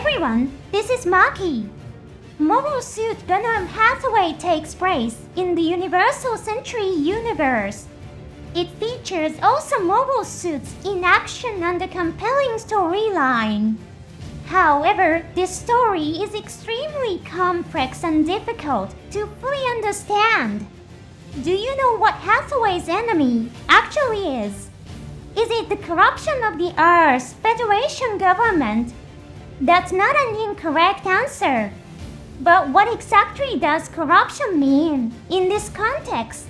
everyone, this is Maki. Mobile Suit GUNDAM Hathaway takes place in the Universal Century universe. It features awesome mobile suits in action and a compelling storyline. However, this story is extremely complex and difficult to fully understand. Do you know what Hathaway's enemy actually is? Is it the corruption of the Earth's Federation government? That's not an incorrect answer. But what exactly does corruption mean in this context?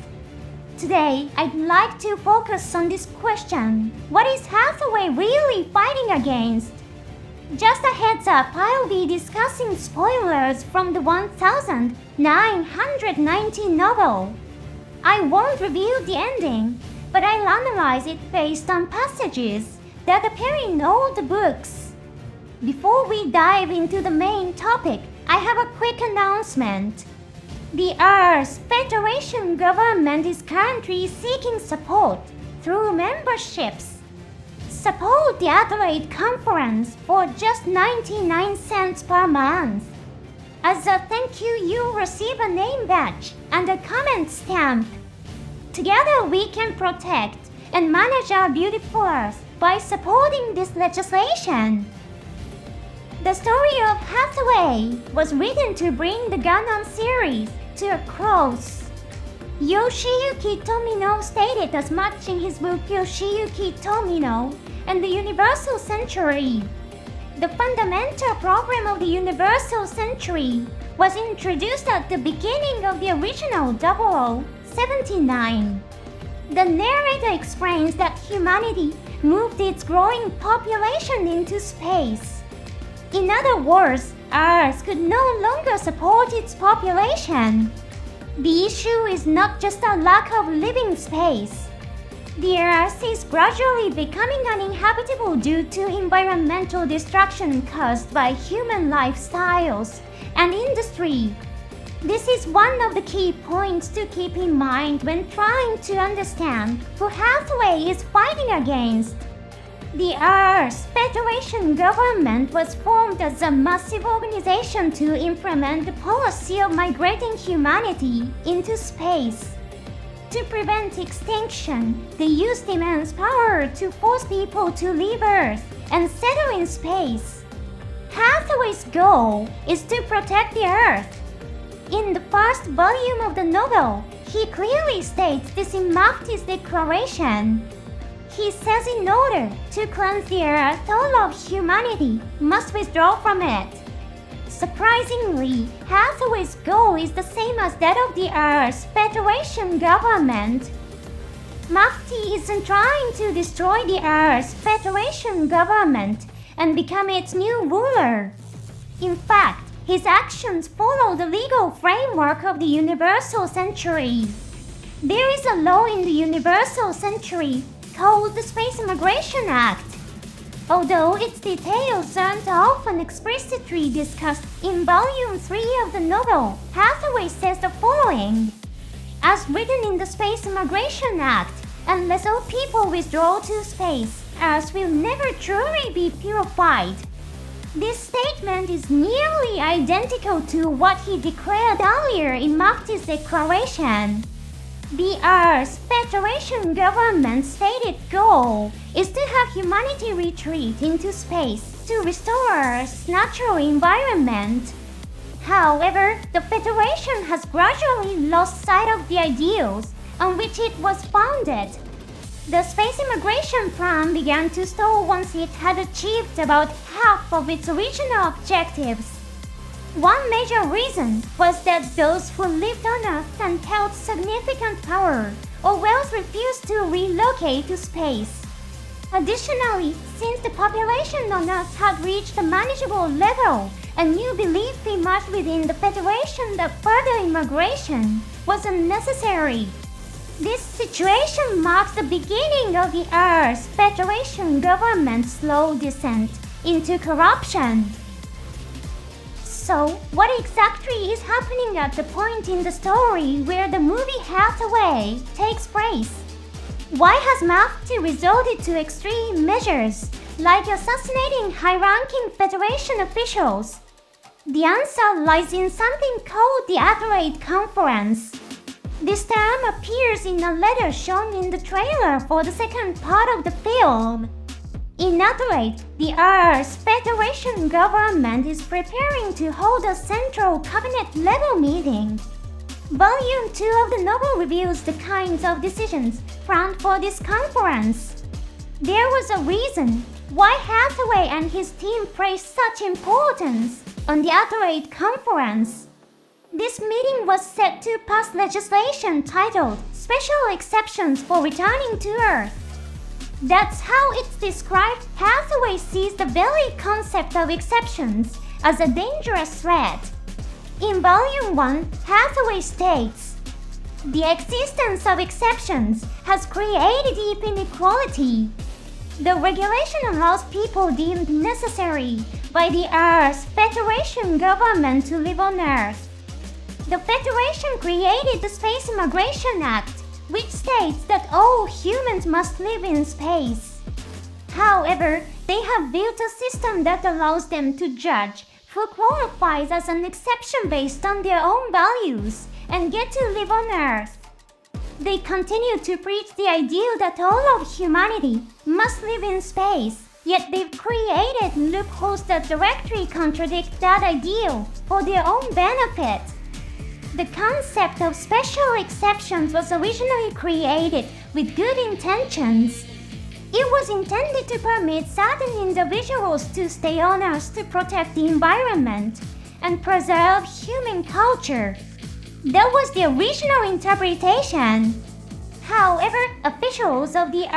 Today, I'd like to focus on this question. What is Hathaway really fighting against? Just a heads up, I'll be discussing spoilers from the 1919 novel. I won't reveal the ending, but I'll analyze it based on passages that appear in all the books. Before we dive into the main topic, I have a quick announcement. The Earth's Federation government is currently seeking support through memberships. Support the Adelaide Conference for just 99 cents per month. As a thank you, you'll receive a name badge and a comment stamp. Together we can protect and manage our beautiful Earth by supporting this legislation. The story of Hathaway was written to bring the GUNDAM series to a close. Yoshiyuki Tomino stated as much in his book Yoshiyuki Tomino and the Universal Century. The fundamental problem of the Universal Century was introduced at the beginning of the original 0079. The narrator explains that humanity moved its growing population into space. In other words, Earth could no longer support its population. The issue is not just a lack of living space. The Earth is gradually becoming uninhabitable due to environmental destruction caused by human lifestyles and industry. This is one of the key points to keep in mind when trying to understand who Hathaway is fighting against. The Earth's Federation government was formed as a massive organization to implement the policy of migrating humanity into space. To prevent extinction, they used immense power to force people to leave Earth and settle in space. Hathaway's goal is to protect the Earth. In the first volume of the novel, he clearly states this in Mufty's declaration. He says in order to cleanse the Earth, all of humanity must withdraw from it. Surprisingly, Hathaway's goal is the same as that of the Earth's Federation government. Maki isn't trying to destroy the Earth's Federation government and become its new ruler. In fact, his actions follow the legal framework of the Universal Century. There is a law in the Universal Century called the Space Immigration Act. Although its details aren't often explicitly discussed, in Volume 3 of the novel, Hathaway says the following. As written in the Space Immigration Act, unless all people withdraw to space, Earth will never truly be purified. This statement is nearly identical to what he declared earlier in Mufty's declaration. The Earth's Federation government's stated goal is to have humanity retreat into space to restore Earth's natural environment. However, the Federation has gradually lost sight of the ideals on which it was founded. The space immigration plan began to stall once it had achieved about half of its original objectives. One major reason was that those who lived on Earth and held significant power or wealth refused to relocate to space. Additionally, since the population on Earth had reached a manageable level, a new belief emerged within the Federation that further immigration was unnecessary. This situation marks the beginning of the Earth's Federation government's slow descent into corruption. So, what exactly is happening at the point in the story where the movie Hathaway takes place? Why has Mufty resorted to extreme measures like assassinating high-ranking Federation officials? The answer lies in something called the Adelaide Conference. This term appears in a letter shown in the trailer for the second part of the film. In Adelaide, the Federation government is preparing to hold a central cabinet-level meeting. Volume 2 of the novel reveals the kinds of decisions planned for this conference. There was a reason why Hathaway and his team placed such importance on the Adelaide Conference. This meeting was set to pass legislation titled Special Exceptions for Returning to Earth. That's how it's described. Hathaway sees the very concept of exceptions as a dangerous threat. In Volume 1, Hathaway states, "The existence of exceptions has created deep inequality. The regulation allows people deemed necessary by the Federation government to live on Earth. The Federation created the Space Immigration Act, which states that all humans must live in space. However, they have built a system that allows them to judge who qualifies as an exception based on their own values and get to live on Earth. They continue to preach the ideal that all of humanity must live in space, yet they've created loopholes that directly contradict that ideal for their own benefit." The concept of special exceptions was originally created with good intentions. It was intended to permit certain individuals to stay on Earth to protect the environment and preserve human culture. That was the original interpretation. However, officials of the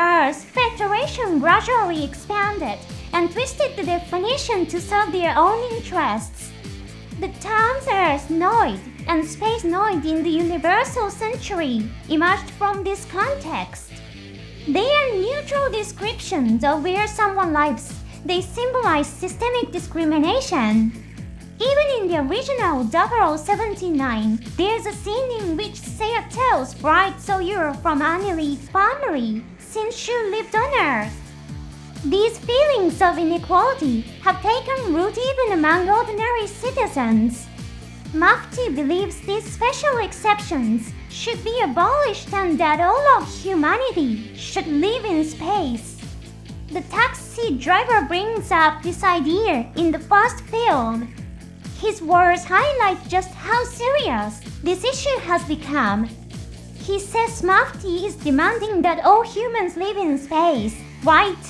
Federation gradually expanded and twisted the definition to serve their own interests. The terms Earthnoid and Spacenoid in the universal century emerged from this context. They are neutral descriptions of where someone lives. They symbolize systemic discrimination. Even in the original 0079, there's a scene in which Saya tells Bright Sawyer from Annie's family since she lived on Earth. These feelings of inequality have taken root even among ordinary citizens. Mufty believes these special exceptions should be abolished and that all of humanity should live in space. The taxi driver brings up this idea in the first film. His words highlight just how serious this issue has become. He says Mufty is demanding that all humans live in space, right?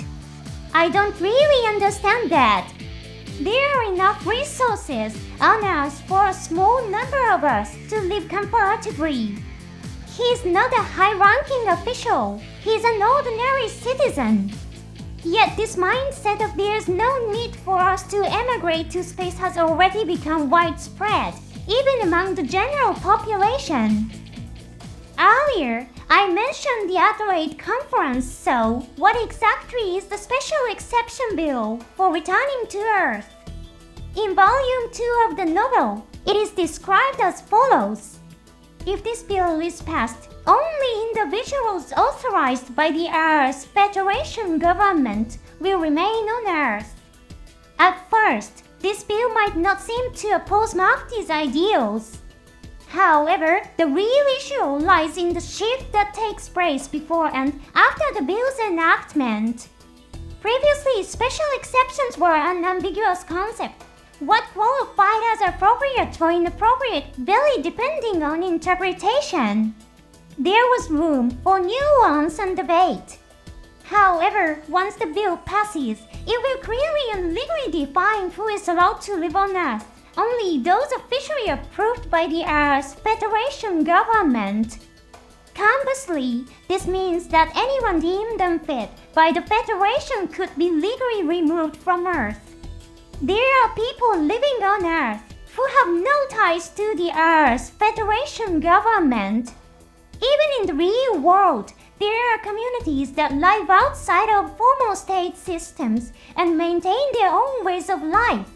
I don't really understand that. There are enough resources on Earth for a small number of us to live comfortably. He's not a high-ranking official. He's an ordinary citizen. Yet this mindset of there's no need for us to emigrate to space has already become widespread, even among the general population. Earlier, I mentioned the Adelaide Conference, so what exactly is the Special Exception Bill for returning to Earth? In Volume 2 of the novel, it is described as follows. If this bill is passed, only individuals authorized by the Federation government will remain on Earth. At first, this bill might not seem to oppose Mufty's ideals. However, the real issue lies in the shift that takes place before and after the bill's enactment. Previously, special exceptions were an ambiguous concept. What qualified as appropriate or inappropriate varied depending on interpretation. There was room for nuance and debate. However, once the bill passes, it will clearly and legally define who is allowed to live on Earth. Only those officially approved by the Federation government. Conversely, this means that anyone deemed unfit by the Federation could be legally removed from Earth. There are people living on Earth who have no ties to the Federation government. Even in the real world, there are communities that live outside of formal state systems and maintain their own ways of life.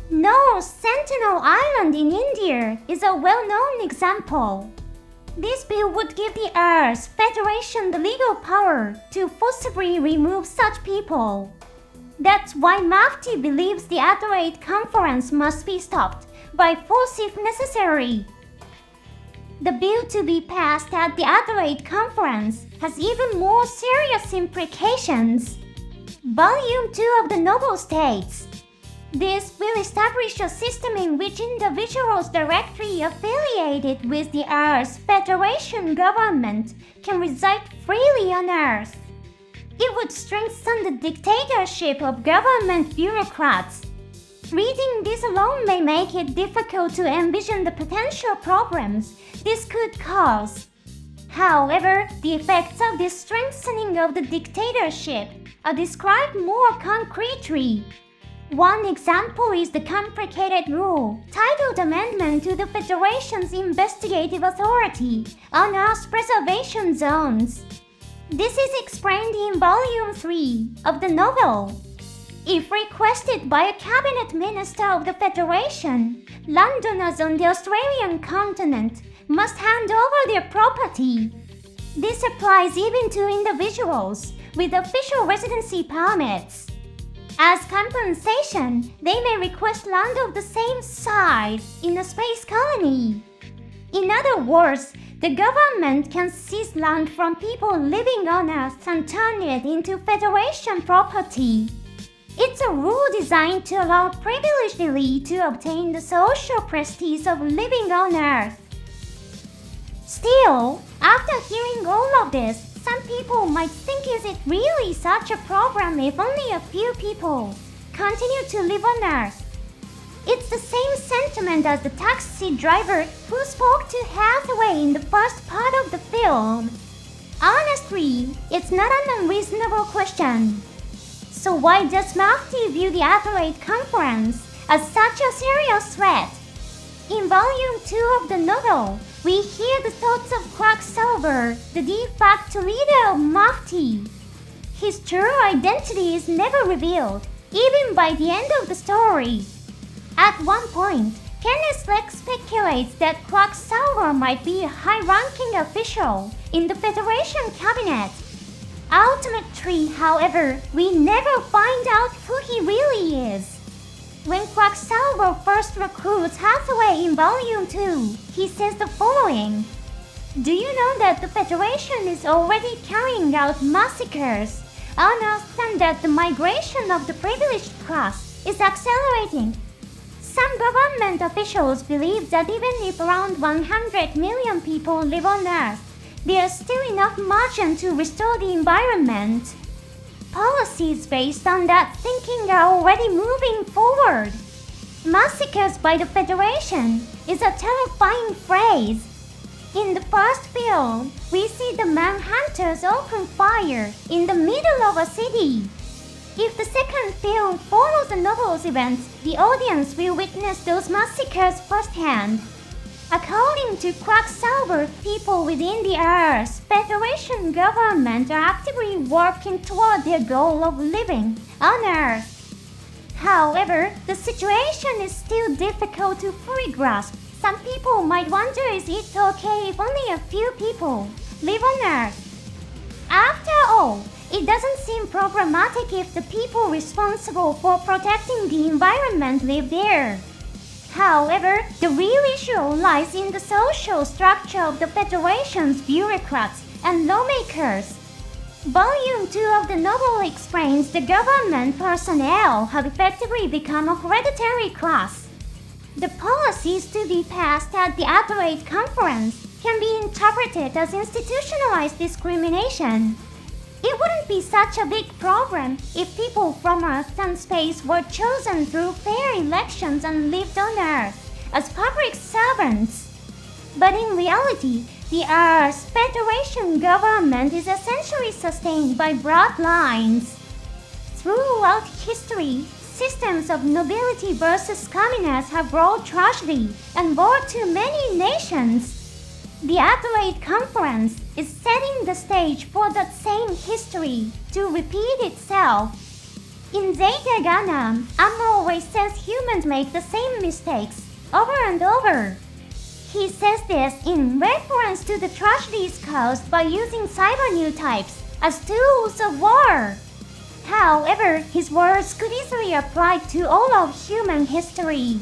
North Sentinel Island in India is a well-known example. This bill would give the Federation the legal power to forcibly remove such people. That's why Mufty believes the Adelaide Conference must be stopped by force if necessary. The bill to be passed at the Adelaide Conference has even more serious implications. Volume 2 of the novel states, "This will establish a system in which individuals directly affiliated with the Earth's Federation government can reside freely on Earth. It would strengthen the dictatorship of government bureaucrats." Reading this alone may make it difficult to envision the potential problems this could cause. However, the effects of this strengthening of the dictatorship are described more concretely. One example is the complicated rule titled Amendment to the Federation's Investigative Authority on Earth Preservation Zones. This is explained in Volume 3 of the novel. If requested by a cabinet minister of the Federation, landowners on the Australian continent must hand over their property. This applies even to individuals with official residency permits. As compensation, they may request land of the same size in a space colony. In other words, the government can seize land from people living on Earth and turn it into Federation property. It's a rule designed to allow privileged elite to obtain the social prestige of living on Earth. Still, after hearing all of this, some people might think, is it really such a problem if only a few people continue to live on Earth? It's the same sentiment as the taxi driver who spoke to Hathaway in the first part of the film. Honestly, it's not an unreasonable question. So why does Maki view the Adelaide Conference as such a serious threat? In Volume 2 of the novel, we hear the thoughts of Quacksilver, the de facto leader of Mufty. His true identity is never revealed, even by the end of the story. At one point, Kenneth Lex speculates that Quacksilver might be a high-ranking official in the Federation cabinet. Ultimately, however, we never find out who he really is. When Quacksilver first recruits Hathaway in Volume 2, he says the following: "Do you know that the Federation is already carrying out massacres on Earth and that the migration of the privileged class is accelerating?" Some government officials believe that even if around 100 million people live on Earth, there's still enough margin to restore the environment. Policies based on that thinking are already moving forward. Massacres by the Federation is a terrifying phrase. In the first film, we see the manhunters open fire in the middle of a city. If the second film follows the novel's events, the audience will witness those massacres firsthand. According to Quacksilver, people within the Earth's Federation government are actively working toward their goal of living on Earth. However, the situation is still difficult to fully grasp. Some people might wonder, is it okay if only a few people live on Earth? After all, it doesn't seem problematic if the people responsible for protecting the environment live there. However, the real issue lies in the social structure of the Federation's bureaucrats and lawmakers. Volume 2 of the novel explains the government personnel have effectively become a hereditary class. The policies to be passed at the Adelaide Conference can be interpreted as institutionalized discrimination. It wouldn't be such a big problem if people from Earth and space were chosen through fair elections and lived on Earth as public servants. But in reality, the Earth's Federation government is essentially sustained by broad lines. Throughout history, systems of nobility versus commoners have brought tragedy and war to many nations. The Adelaide Conference is setting the stage for that same history to repeat itself. In Zeta Gundam, Amma always says humans make the same mistakes over and over. He says this in reference to the tragedies caused by using cyber new types as tools of war. However, his words could easily apply to all of human history.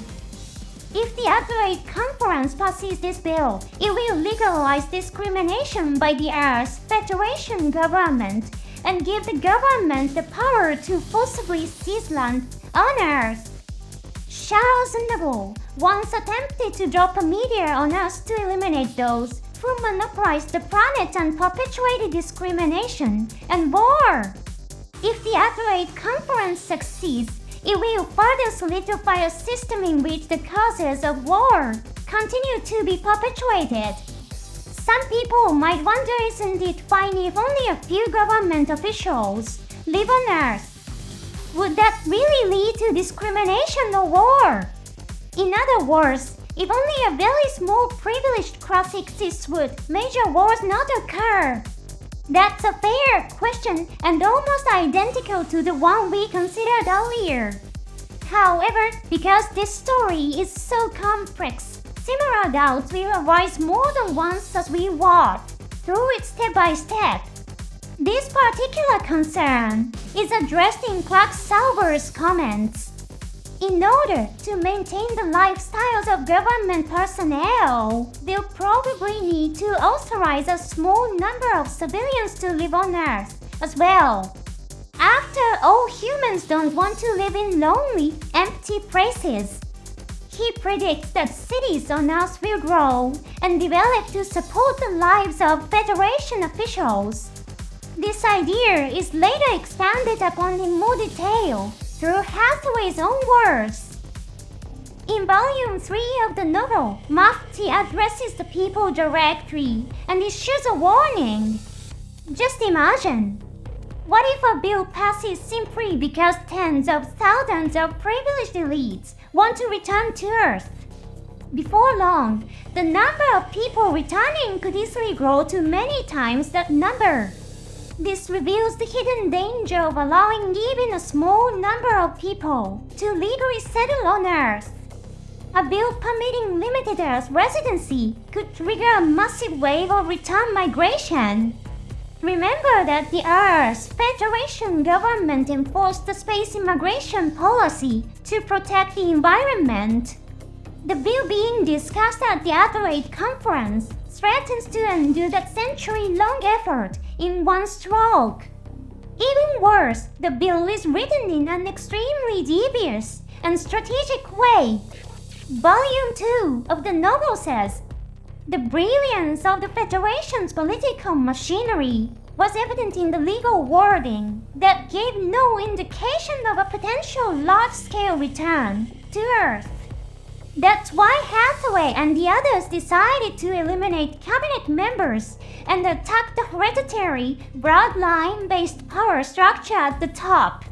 If the Adelaide Conference passes this bill, it will legalize discrimination by the Earth's Federation government and give the government the power to forcibly seize land on Earth. Charles Noble once attempted to drop a meteor on us to eliminate those who monopolized the planet and perpetuated discrimination and war. If the Adelaide Conference succeeds, it will further solidify a system in which the causes of war continue to be perpetuated. Some people might wonder, isn't it fine if only a few government officials live on Earth? Would that really lead to discrimination or war? In other words, if only a very small privileged class exists, would major wars not occur? That's a fair question and almost identical to the one we considered earlier. However, because this story is so complex, similar doubts will arise more than once as we walk through it step by step. This particular concern is addressed in Clark Sauber's comments. In order to maintain the lifestyles of government personnel, they'll probably need to authorize a small number of civilians to live on Earth as well. After all, humans don't want to live in lonely, empty places. He predicts that cities on Earth will grow and develop to support the lives of Federation officials. This idea is later expanded upon in more detail through Hathaway's own words. In Volume 3 of the novel, Mufty addresses the people directly and issues a warning. Just imagine, what if a bill passes simply because tens of thousands of privileged elites want to return to Earth? Before long, the number of people returning could easily grow to many times that number. This reveals the hidden danger of allowing even a small number of people to legally settle on Earth. A bill permitting limited Earth residency could trigger a massive wave of return migration. Remember that the Earth's Federation government enforced the space immigration policy to protect the environment. The bill being discussed at the Adelaide Conference threatens to undo that century-long effort in one stroke. Even worse, the bill is written in an extremely devious and strategic way. Volume 2 of the novel says, "The brilliance of the Federation's political machinery was evident in the legal wording that gave no indication of a potential large-scale return to Earth. That's why Hathaway and the others decided to eliminate cabinet members and attack the hereditary, bloodline-based power structure at the top.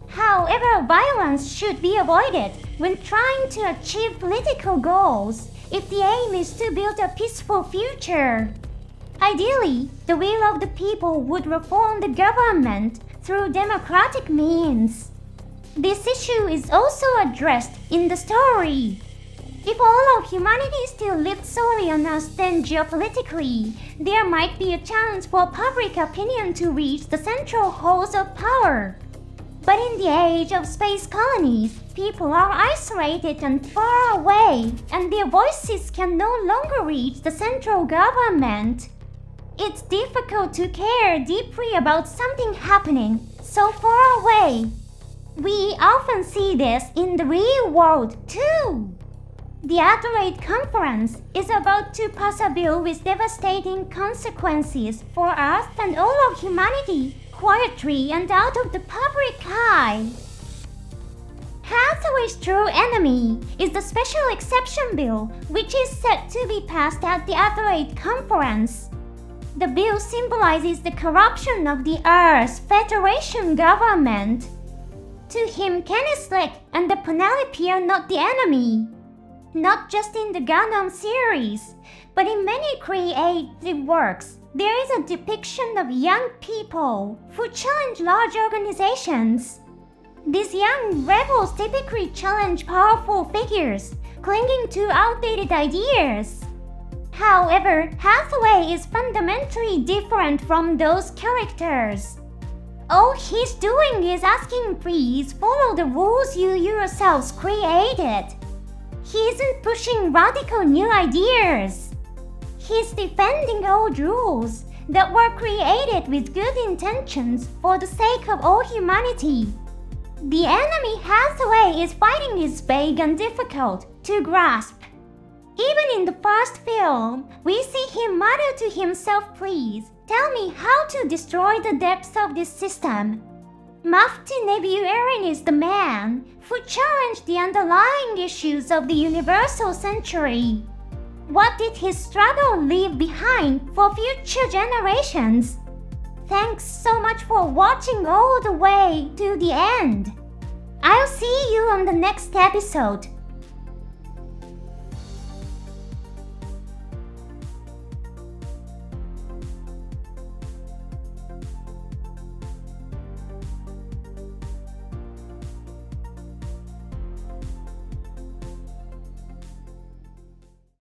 However, violence should be avoided when trying to achieve political goals if the aim is to build a peaceful future. Ideally, the will of the people would reform the government through democratic means." This issue is also addressed in the story. If all of humanity still lived solely on Earth, then geopolitically, there might be a chance for public opinion to reach the central halls of power. But in the age of space colonies, people are isolated and far away, and their voices can no longer reach the central government. It's difficult to care deeply about something happening so far away. We often see this in the real world too. The Adelaide Conference is about to pass a bill with devastating consequences for Earth and all of humanity, quietly and out of the public eye. Hathaway's true enemy is the Special Exception Bill, which is set to be passed at the Adelaide Conference. The bill symbolizes the corruption of the Earth's Federation government. To him, Kenneslek and the Penelope are not the enemy. Not just in the GUNDAM series, but in many creative works, there is a depiction of young people who challenge large organizations. These young rebels typically challenge powerful figures, clinging to outdated ideas. However, Hathaway is fundamentally different from those characters. All he's doing is asking please follow the rules you yourselves created. He isn't pushing radical new ideas. He's defending old rules that were created with good intentions for the sake of all humanity. The enemy Hathaway is fighting is vague and difficult to grasp. Even in the first film, we see him mutter to himself, please, tell me how to destroy the depths of this system. Mufty Nebuarin is the man who challenged the underlying issues of the universal century. What did his struggle leave behind for future generations? Thanks so much for watching all the way to the end. I'll see you on the next episode.